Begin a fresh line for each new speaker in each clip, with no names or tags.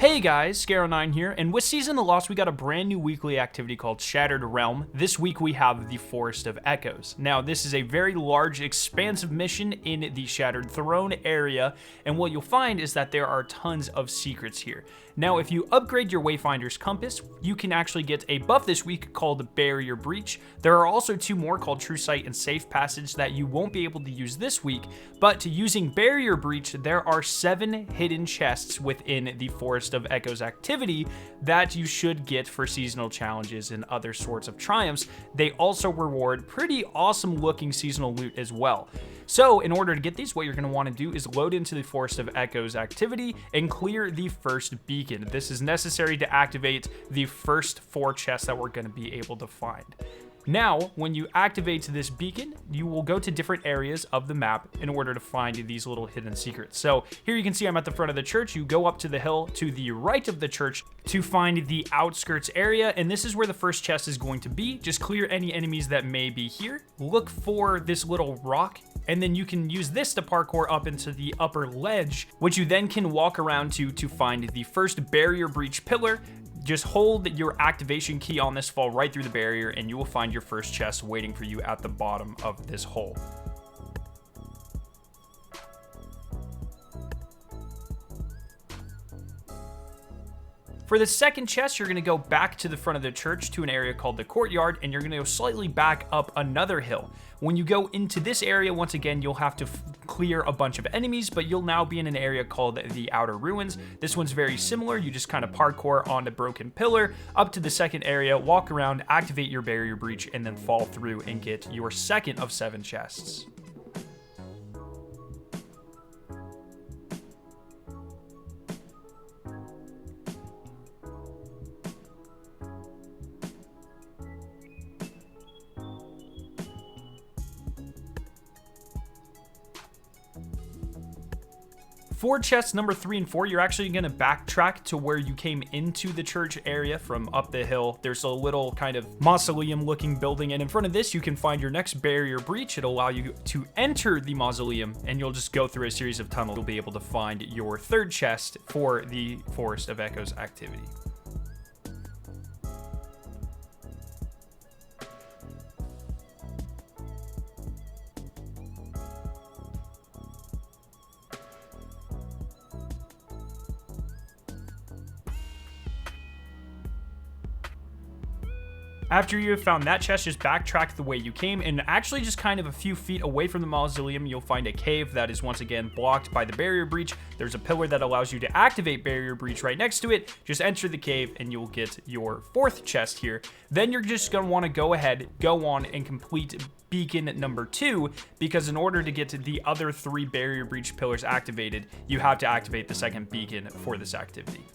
Hey guys, Scaro9 here, and with Season of the Lost, we got a brand new weekly activity called Shattered Realm. This week we have the Forest of Echoes. Now, this is a very large, expansive mission in the Shattered Throne area, and what you'll find is that there are tons of secrets here. Now, if you upgrade your Wayfinder's Compass, you can actually get a buff this week called Barrier Breach. There are also two more called True Sight and Safe Passage that you won't be able to use this week, but using Barrier Breach, there are 7 hidden chests within the Forest of Echoes activity that you should get for seasonal challenges and other sorts of triumphs. They also reward pretty awesome looking seasonal loot as well. So in order to get these, what you're going to want to do is load into the Forest of Echoes activity and clear the first beacon. This is necessary to activate the first 4 chests that we're going to be able to find. Now, when you activate this beacon, you will go to different areas of the map in order to find these little hidden secrets. So here you can see I'm at the front of the church. You go up to the hill to the right of the church to find the Outskirts area, and this is where the first chest is going to be. Just clear any enemies that may be here. Look for this little rock, and then you can use this to parkour up into the upper ledge, which you then can walk around to find the first barrier breach pillar. Just hold your activation key on this, fall right through the barrier, and you will find your first chest waiting for you at the bottom of this hole. For the second chest, you're going to go back to the front of the church to an area called the courtyard, and you're going to go slightly back up another hill. When you go into this area, once again, you'll have to clear a bunch of enemies, but you'll now be in an area called the Outer Ruins. This one's very similar. You just kind of parkour on a broken pillar up to the second area, walk around, activate your barrier breach, and then fall through and get your second of 7 chests. For chests number 3 and 4, you're actually going to backtrack to where you came into the church area from up the hill. There's a little kind of mausoleum looking building, and in front of this you can find your next barrier breach. It'll allow you to enter the mausoleum, and you'll just go through a series of tunnels. You'll be able to find your third chest for the Forest of Echoes activity. After you have found that chest, just backtrack the way you came, and actually just kind of a few feet away from the mausoleum, you'll find a cave that is once again blocked by the barrier breach. There's a pillar that allows you to activate barrier breach right next to it. Just enter the cave and you'll get your 4th chest here. Then you're just going to want to go ahead, go on and complete beacon number 2, because in order to get to the other 3 barrier breach pillars activated, you have to activate the second beacon for this activity.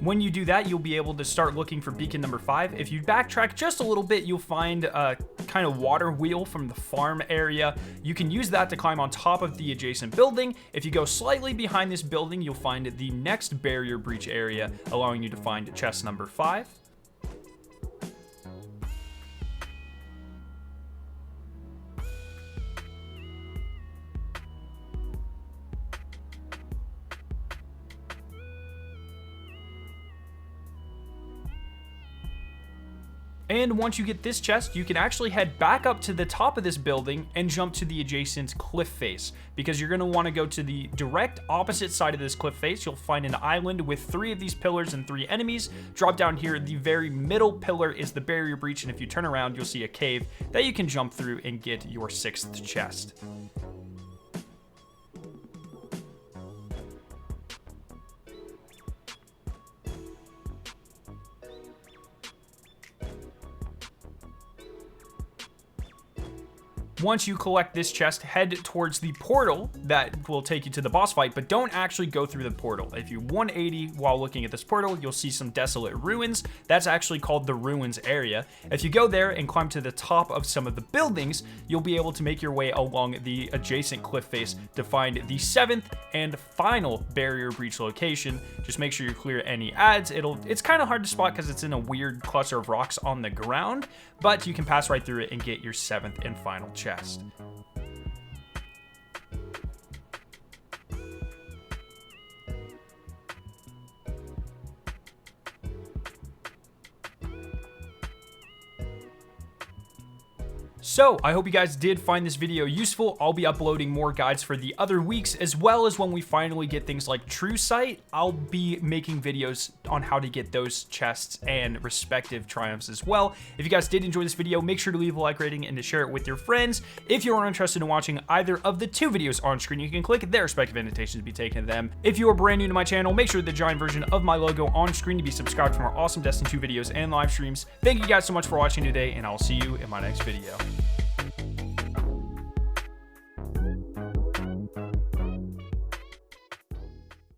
When you do that, you'll be able to start looking for beacon number 5. If you backtrack just a little bit, you'll find a kind of water wheel from the farm area. You can use that to climb on top of the adjacent building. If you go slightly behind this building, you'll find the next barrier breach area, allowing you to find chest number 5. And once you get this chest, you can actually head back up to the top of this building and jump to the adjacent cliff face, because you're going to want to go to the direct opposite side of this cliff face. You'll find an island with 3 of these pillars and 3 enemies. Drop down here. The very middle pillar is the barrier breach, and if you turn around, you'll see a cave that you can jump through and get your 6th chest. Once you collect this chest, head towards the portal that will take you to the boss fight, but don't actually go through the portal. If you 180 while looking at this portal, you'll see some desolate ruins. That's actually called the ruins area. If you go there and climb to the top of some of the buildings, you'll be able to make your way along the adjacent cliff face to find the 7th and final barrier breach location. Just make sure you clear any ads. It's kind of hard to spot because it's in a weird cluster of rocks on the ground, but you can pass right through it and get your 7th and final chest. So I hope you guys did find this video useful. I'll be uploading more guides for the other weeks, as well as when we finally get things like True Sight, I'll be making videos on how to get those chests and respective triumphs as well. If you guys did enjoy this video, make sure to leave a like rating and to share it with your friends. If you are interested in watching either of the two videos on screen, you can click their respective invitations to be taken to them. If you are brand new to my channel, make sure the giant version of my logo on screen to be subscribed for more awesome Destiny 2 videos and live streams. Thank you guys so much for watching today, and I'll see you in my next video.